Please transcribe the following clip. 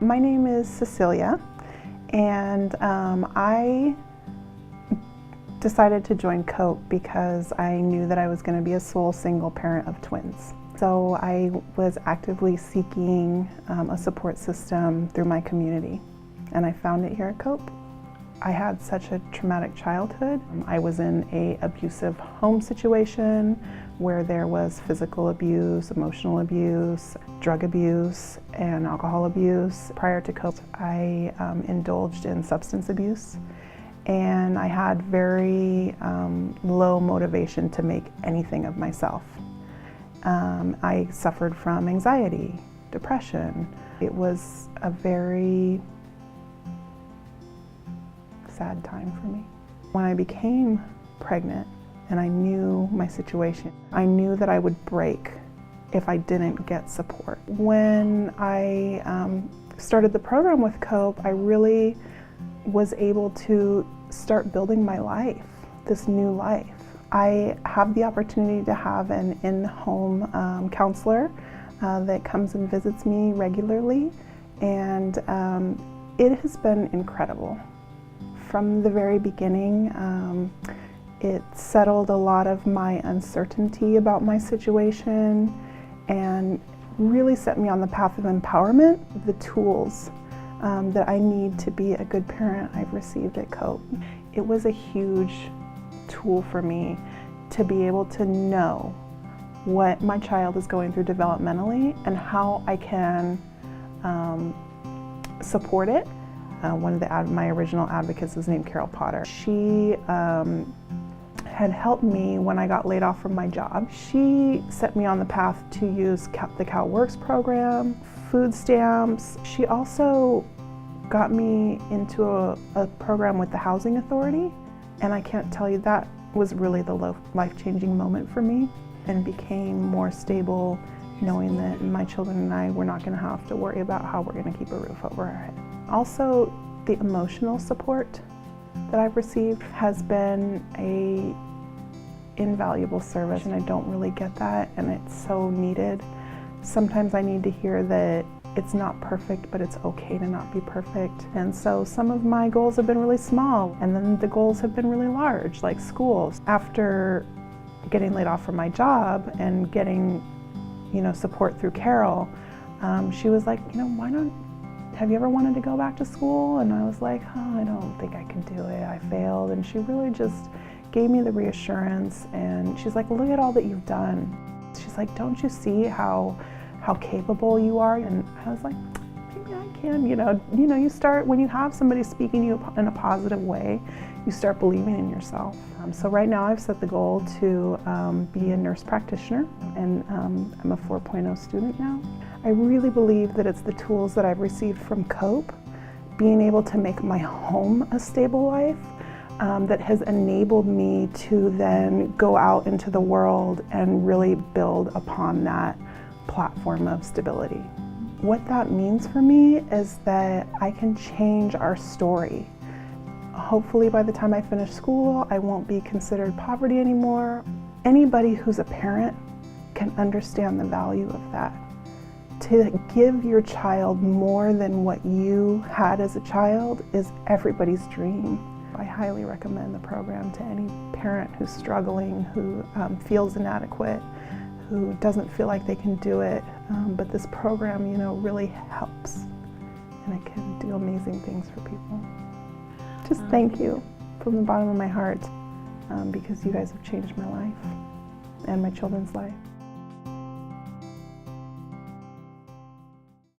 My name is Cecilia, and I decided to join COPE because I knew that I was going to be a sole single parent of twins. So I was actively seeking a support system through my community, and I found it here at COPE. I had such a traumatic childhood. I was in an abusive home situation where there was physical abuse, emotional abuse, drug abuse, and alcohol abuse. Prior to COPE, I indulged in substance abuse, and I had very low motivation to make anything of myself. I suffered from anxiety, depression. It was a very sad time for me. When I became pregnant and I knew my situation, I knew that I would break if I didn't get support. When I started the program with COPE, I really was able to start building my life, this new life. I have the opportunity to have an in-home counselor that comes and visits me regularly, and it has been incredible. From the very beginning, it settled a lot of my uncertainty about my situation and really set me on the path of empowerment. The tools that I need to be a good parent I've received at COPE. It was a huge tool for me to be able to know what my child is going through developmentally and how I can support it. One of my original advocates is named Carol Potter. She had helped me when I got laid off from my job. She set me on the path to use the CalWorks program, food stamps. She also got me into a program with the Housing Authority, and I can't tell you, that was really the life-changing moment for me, and became more stable knowing that my children and I were not going to have to worry about how we're going to keep a roof over our head. Also, the emotional support that I've received has been a invaluable service, and I don't really get that, and it's so needed. Sometimes I need to hear that it's not perfect, but it's okay to not be perfect. And so some of my goals have been really small, and then the goals have been really large, like schools. After getting laid off from my job and getting, support through Carol, she was like, why not? Have you ever wanted to go back to school? And I was like, I don't think I can do it. I failed. And she really just gave me the reassurance, and she's like, look at all that you've done. She's like, don't you see how capable you are? And I was like, maybe I can. You start, when you have somebody speaking to you in a positive way, you start believing in yourself. So right now I've set the goal to be a nurse practitioner, and I'm a 4.0 student now. I really believe that it's the tools that I've received from COPE, being able to make my home a stable life, that has enabled me to then go out into the world and really build upon that platform of stability. What that means for me is that I can change our story. Hopefully by the time I finish school, I won't be considered poverty anymore. Anybody who's a parent can understand the value of that. To give your child more than what you had as a child is everybody's dream. I highly recommend the program to any parent who's struggling, who feels inadequate, who doesn't feel like they can do it. But this program, really helps, and it can do amazing things for people. Just thank you from the bottom of my heart, because you guys have changed my life and my children's life.